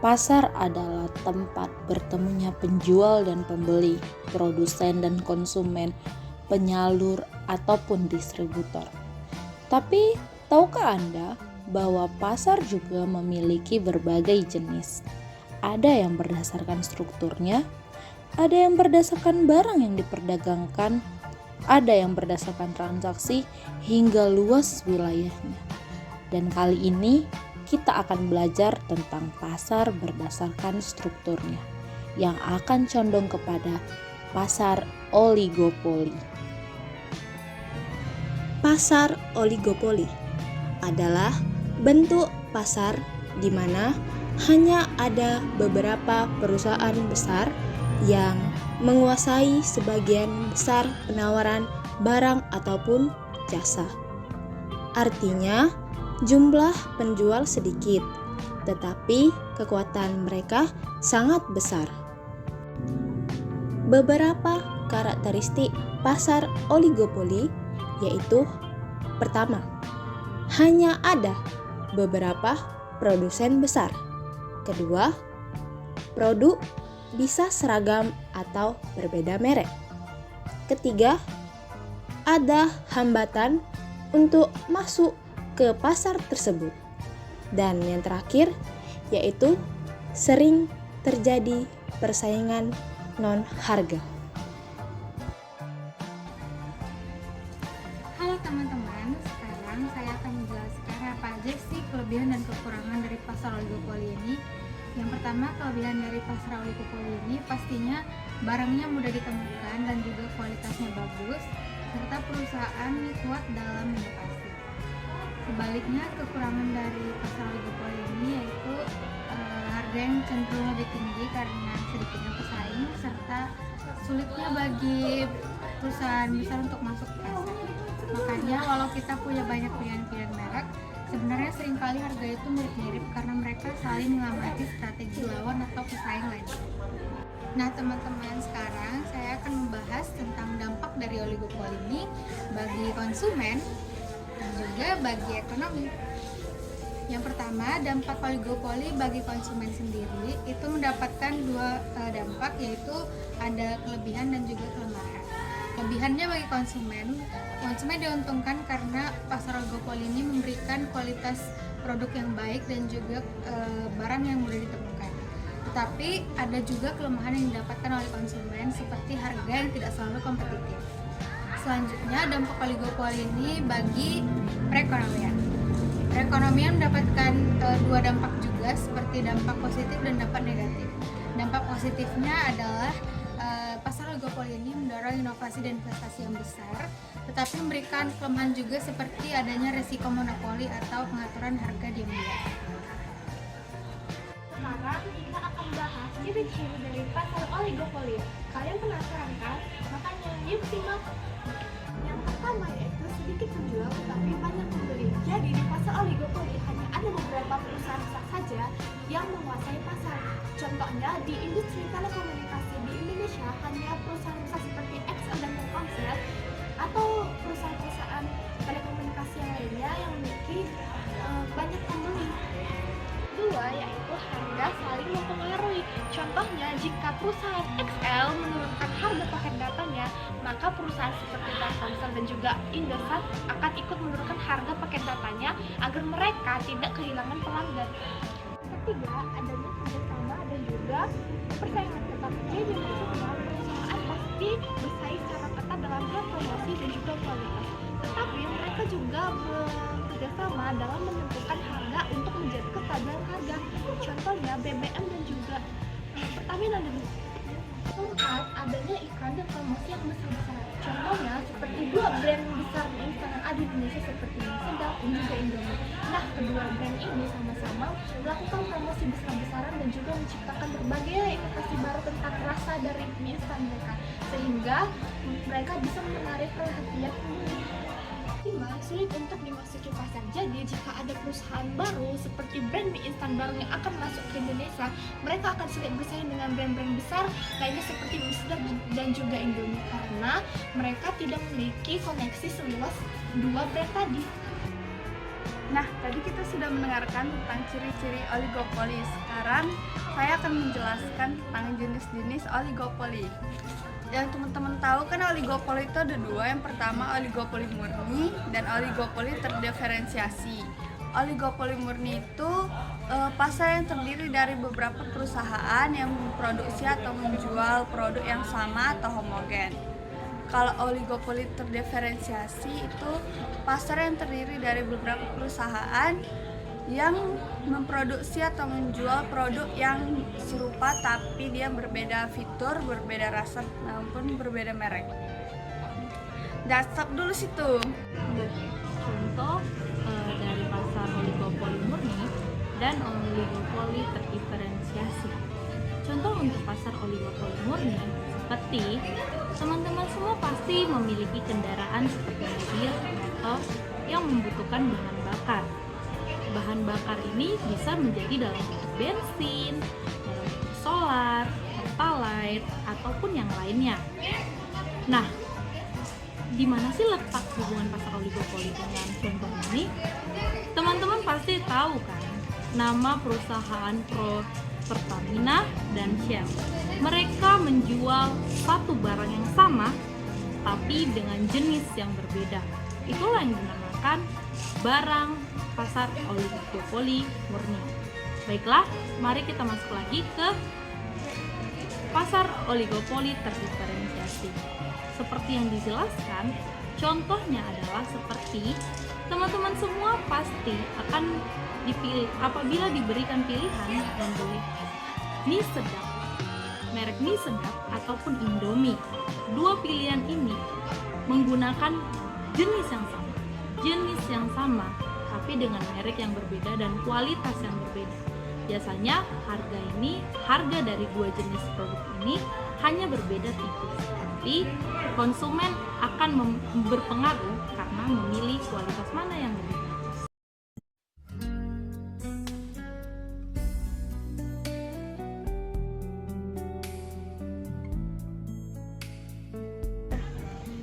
Pasar adalah tempat bertemunya penjual dan pembeli, produsen dan konsumen, penyalur ataupun distributor. Tapi, tahukah Anda bahwa pasar juga memiliki berbagai jenis? Ada yang berdasarkan strukturnya, ada yang berdasarkan barang yang diperdagangkan, ada yang berdasarkan transaksi hingga luas wilayahnya. Dan kali ini kita akan belajar tentang pasar berdasarkan strukturnya yang akan condong kepada pasar oligopoli. Pasar oligopoli adalah bentuk pasar di mana hanya ada beberapa perusahaan besar yang menguasai sebagian besar penawaran barang ataupun jasa. Artinya, jumlah penjual sedikit, tetapi kekuatan mereka sangat besar. Beberapa karakteristik pasar oligopoli yaitu: pertama, hanya ada beberapa produsen besar. Kedua, produk bisa seragam atau berbeda merek. Ketiga, ada hambatan untuk masuk ke pasar tersebut. Dan yang terakhir yaitu sering terjadi persaingan non-harga. Halo teman-teman, sekarang saya akan menjelaskan apa aja sih kelebihan dan kekurangan dari pasar oligopoli ini. Yang pertama, kelebihan dari pasar oligopoli ini pastinya barangnya mudah ditemukan dan juga kualitasnya bagus, serta perusahaan kuat dalam inovasi. Sebaliknya, kekurangan dari pasar oligopoli ini yaitu harga yang cenderung lebih tinggi karena sedikitnya pesaing, serta sulitnya bagi perusahaan besar untuk masuk ke pasar. Makanya walau kita punya banyak pilihan-pilihan merek, sebenarnya seringkali harga itu mirip-mirip karena mereka saling mengamati strategi lawan atau pesaing lain. Nah teman-teman, sekarang saya akan membahas tentang dampak dari oligopoli ini bagi konsumen dan juga bagi ekonomi. Yang pertama, dampak oligopoli bagi konsumen sendiri itu mendapatkan dua dampak, yaitu ada kelebihan dan juga kelemahan. Kelebihannya bagi konsumen diuntungkan karena pasar oligopoli ini memberikan kualitas produk yang baik dan juga barang yang mudah ditemukan. Tetapi ada juga kelemahan yang didapatkan oleh konsumen seperti harga yang tidak selalu kompetitif. Selanjutnya, dampak oligopoli ini bagi perekonomian. Perekonomian mendapatkan dua dampak juga, seperti dampak positif dan dampak negatif. Dampak positifnya adalah pasar oligopoli ini mendorong inovasi dan investasi yang besar, tetapi memberikan kelemahan juga seperti adanya resiko monopoli atau pengaturan harga diam-diam. Sekarang kita akan bahas ciri-ciri dari pasar oligopoli. Kalian penasaran kan? Makanya yuk simak. Yang pertama yaitu sedikit penjual tetapi banyak pembeli. Jadi di pasar oligopoli hanya ada beberapa perusahaan besar saja yang menguasai pasar. Contohnya di industri telekomunikasi di Indonesia hanya perusahaan besar seperti XL dan Telkomsel atau perusahaan-perusahaan telekomunikasi yang lainnya yang memiliki banyak pembeli. Kedua yaitu harga saling mempengaruhi. Contohnya jika perusahaan XL menurunkan harga paket datanya, maka perusahaan seperti Telkomsel dan juga Indosat akan ikut menurunkan harga paket datanya agar mereka tidak kehilangan pelanggan. Ketiga, adanya kerjasama dan juga persaingan ketat. Jadi maksudnya perusahaan pasti bersaing secara ketat dalam hal promosi dan juga kualitas. Tetapi mereka juga bekerjasama dalam menentukan harga untuk menjaga kestabilan harga. Contohnya BBM dan juga Pertamina dan keempat, adanya iklan dan promosi yang besar-besaran. Contohnya seperti dua brand besar mie instan yang ada di Indonesia seperti mie sedap dan juga Indomie. Nah, kedua brand ini sama-sama melakukan promosi besar-besaran dan juga menciptakan berbagai inovasi baru tentang rasa dari mie instan mereka, sehingga mereka bisa menarik perhatian pembeli. 5. Sulit untuk dimasuki pasar. Jadi jika ada perusahaan baru seperti brand mie instan baru yang akan masuk ke Indonesia, mereka akan sulit bersaing dengan brand-brand besar lainnya seperti mie sedap dan juga Indomie karena mereka tidak memiliki koneksi seluas dua brand tadi. Nah, tadi kita sudah mendengarkan tentang ciri-ciri oligopoli. Sekarang saya akan menjelaskan tentang jenis-jenis oligopoli. Yang teman-teman tahu kan oligopoli itu ada dua. Yang pertama oligopoli murni dan oligopoli terdiferensiasi. Oligopoli murni itu pasar yang terdiri dari beberapa perusahaan yang memproduksi atau menjual produk yang sama atau homogen. Kalau oligopoli terdiferensiasi itu pasar yang terdiri dari beberapa perusahaan yang memproduksi atau menjual produk yang serupa tapi dia berbeda fitur, berbeda rasa maupun berbeda merek. Dan stop dulu situ. Contoh dari pasar oligopoli murni dan oligopoli terdiferensiasi. Contoh untuk pasar oligopoli murni seperti teman-teman semua pasti memiliki kendaraan seperti mobil atau yang membutuhkan bahan bakar. Bahan bakar ini bisa menjadi dalam bentuk bensin, dalam bentuk solar, pertalite, ataupun yang lainnya. Nah, di mana sih letak hubungan pasar oligopoli dengan contoh ini? Teman-teman pasti tahu kan nama perusahaan Pertamina dan Shell. Mereka menjual satu barang yang sama tapi dengan jenis yang berbeda. Itulah yang dinamakan barang pasar oligopoli murni. Baiklah, mari kita masuk lagi ke pasar oligopoli terdiferensiasi. Seperti yang dijelaskan, contohnya adalah seperti teman-teman semua pasti akan dipilih apabila diberikan pilihan membeli mie sedap, merek mie sedap ataupun Indomie. Dua pilihan ini menggunakan jenis yang sama, tapi dengan merek yang berbeda dan kualitas yang berbeda. Biasanya harga dari dua jenis produk ini hanya berbeda tipis, tapi konsumen akan berpengaruh karena memilih kualitas mana yang lebih bagus.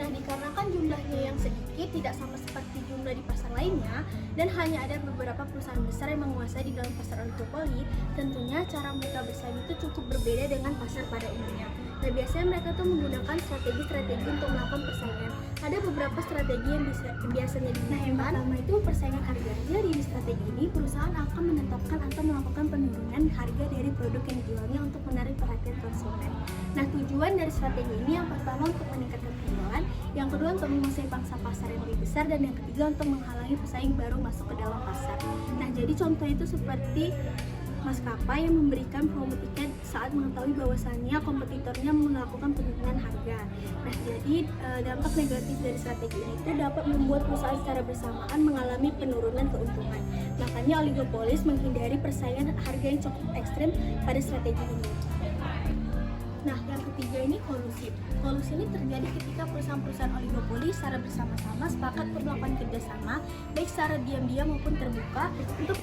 Nah, dikarenakan jumlahnya yang sedikit, tidak sama seperti jumlah di pasar lainnya, dan hanya ada beberapa perusahaan besar yang menguasai di dalam pasar oligopoli, tentunya cara mereka bersaing itu cukup berbeda dengan pasar pada umumnya. Nah, biasanya mereka tuh menggunakan strategi-strategi untuk melakukan persaingan. Ada beberapa strategi yang biasanya digunakan. Yang pertama itu persaingan harga. Jadi di strategi ini perusahaan akan menetapkan atau melakukan penurunan harga dari produk yang dijualnya untuk menarik perhatian konsumen. Nah, tujuan dari strategi ini yang pertama untuk meningkatkan penjualan, yang kedua untuk menguasai pangsa pasar yang lebih besar, dan yang ketiga untuk menghalangi pesaing baru masuk ke dalam pasar. Nah, jadi contoh itu seperti maskapai yang memberikan promo tiket saat mengetahui bahwasannya kompetitornya melakukan penurunan harga. Nah, jadi dampak negatif dari strategi ini itu dapat membuat perusahaan secara bersamaan mengalami penurunan keuntungan. Makanya oligopolis menghindari persaingan harga yang cukup ekstrem pada strategi ini. Nah, yang ketiga ini kolusi. Kolusi ini terjadi ketika perusahaan-perusahaan oligopoli secara bersama-sama sepakat untuk melakukan kerjasama, baik secara diam-diam maupun terbuka untuk.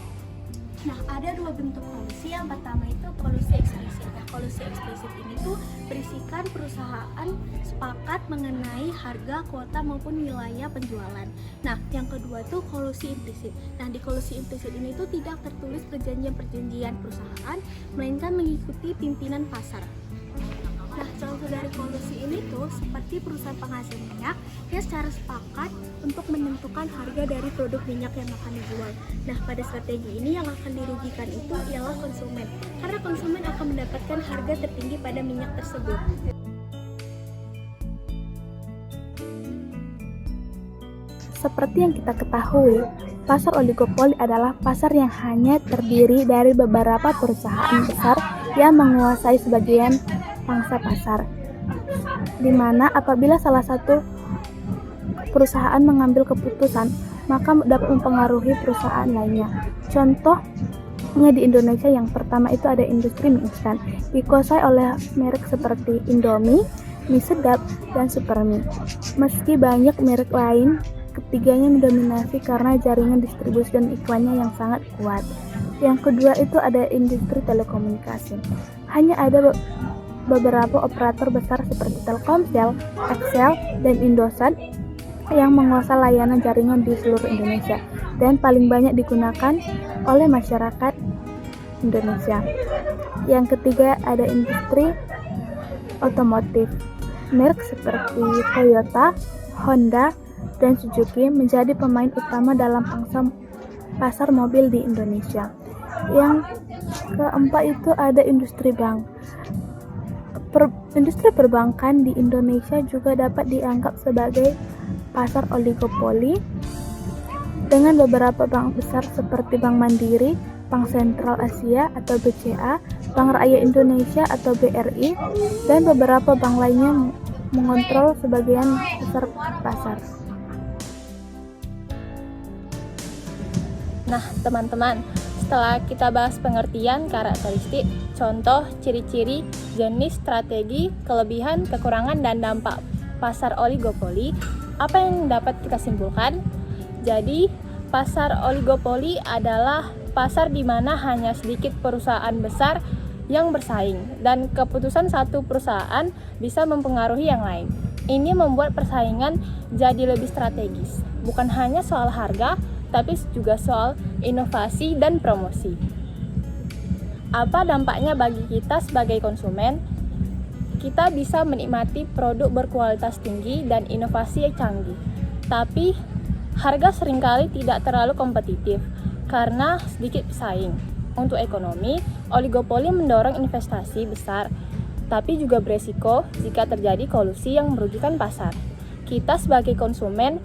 Nah, ada dua bentuk kolusi. Yang pertama itu kolusi eksplisit. Nah, kolusi eksplisit ini tuh berisikan perusahaan sepakat mengenai harga, kuota maupun wilayah penjualan. Nah, yang kedua tuh kolusi implisit. Nah, di kolusi implisit ini tuh tidak tertulis perjanjian perusahaan, melainkan mengikuti pimpinan pasar. Nah, contoh dari kolusi ini tuh seperti perusahaan penghasil minyak yang secara sepakat untuk menentukan harga dari produk minyak yang akan dijual. Nah, pada strategi ini yang akan dirugikan itu ialah konsumen, karena konsumen akan mendapatkan harga tertinggi pada minyak tersebut. Seperti yang kita ketahui, pasar oligopoli adalah pasar yang hanya terdiri dari beberapa perusahaan besar yang menguasai sebagian pangsa pasar, di mana apabila salah satu perusahaan mengambil keputusan, maka dapat mempengaruhi perusahaan lainnya. Contohnya di Indonesia, yang pertama itu ada industri mie instan, dikuasai oleh merek seperti Indomie, mie sedap, dan Supermie. Meski banyak merek lain, ketiganya mendominasi karena jaringan distribusi dan iklannya yang sangat kuat. Yang kedua itu ada industri telekomunikasi. Hanya ada beberapa operator besar seperti Telkomsel, Axel, dan Indosat yang menguasai layanan jaringan di seluruh Indonesia dan paling banyak digunakan oleh masyarakat Indonesia. Yang ketiga ada industri otomotif. Merek seperti Toyota, Honda, dan Suzuki menjadi pemain utama dalam pangsa pasar mobil di Indonesia. Yang keempat itu ada industri bank. Industri perbankan di Indonesia juga dapat dianggap sebagai pasar oligopoli dengan beberapa bank besar seperti Bank Mandiri, Bank Sentral Asia atau BCA, Bank Rakyat Indonesia atau BRI, dan beberapa bank lainnya mengontrol sebagian besar pasar. Nah, teman-teman, setelah kita bahas pengertian, karakteristik, contoh, ciri-ciri, jenis, strategi, kelebihan, kekurangan, dan dampak pasar oligopoli, apa yang dapat kita simpulkan? Jadi, pasar oligopoli adalah pasar di mana hanya sedikit perusahaan besar yang bersaing, dan keputusan satu perusahaan bisa mempengaruhi yang lain. Ini membuat persaingan jadi lebih strategis, bukan hanya soal harga, tapi juga soal inovasi dan promosi. Apa dampaknya bagi kita sebagai konsumen? Kita bisa menikmati produk berkualitas tinggi dan inovasi yang canggih, tapi harga seringkali tidak terlalu kompetitif karena sedikit pesaing. Untuk ekonomi, oligopoli mendorong investasi besar, tapi juga beresiko jika terjadi kolusi yang merugikan pasar. Kita sebagai konsumen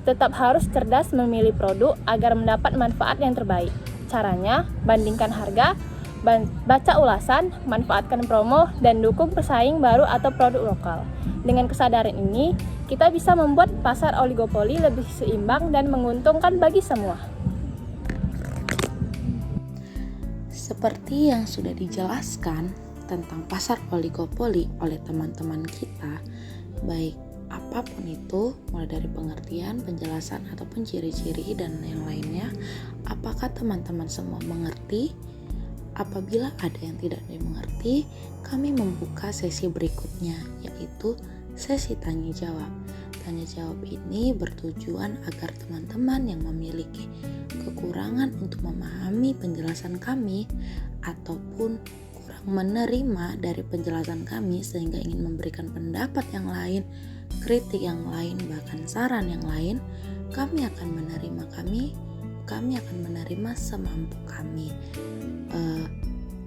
tetap harus cerdas memilih produk agar mendapat manfaat yang terbaik. Caranya, bandingkan harga, baca ulasan, manfaatkan promo, dan dukung pesaing baru atau produk lokal. Dengan kesadaran ini, kita bisa membuat pasar oligopoli lebih seimbang dan menguntungkan bagi semua. Seperti yang sudah dijelaskan tentang pasar oligopoli oleh teman-teman kita, baik apapun itu, mulai dari pengertian, penjelasan, ataupun ciri-ciri dan yang lainnya, apakah teman-teman semua mengerti? Apabila ada yang tidak dimengerti, kami membuka sesi berikutnya, yaitu sesi tanya jawab. Tanya jawab ini bertujuan agar teman-teman yang memiliki kekurangan untuk memahami penjelasan kami ataupun kurang menerima dari penjelasan kami sehingga ingin memberikan pendapat yang lain, kritik yang lain, bahkan saran yang lain, kami akan menerima semampu kami.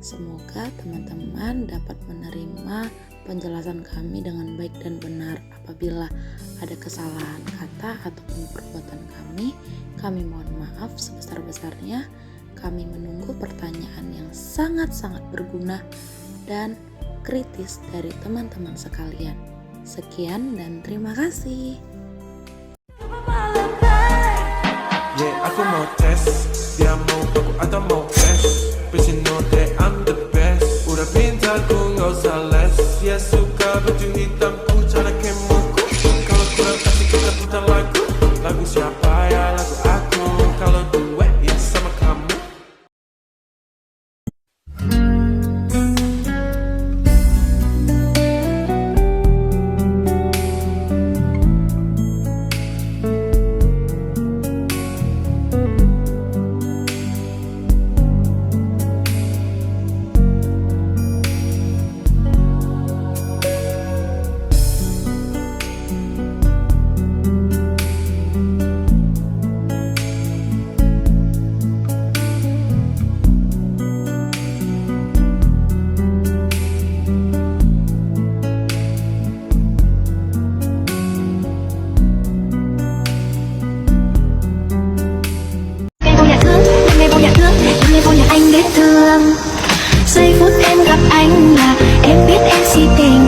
Semoga teman-teman dapat menerima penjelasan kami dengan baik dan benar. Apabila ada kesalahan kata ataupun perbuatan kami mohon maaf sebesar-besarnya. Kami menunggu pertanyaan yang sangat-sangat berguna dan kritis dari teman-teman sekalian. Sekian dan terima kasih. Yeah, aku mau tes, dia mau aku atau mau tes. But you know that I'm the best. Udah pintar ku gak usah les. Dia suka baju hitamku, cara kemuku. Kalau kurang kasih kita putar lagu. Lagu siapa ya, lagu aku. Kalau duet ya sama kamu. Giây phút em gặp anh là em biết em si tình.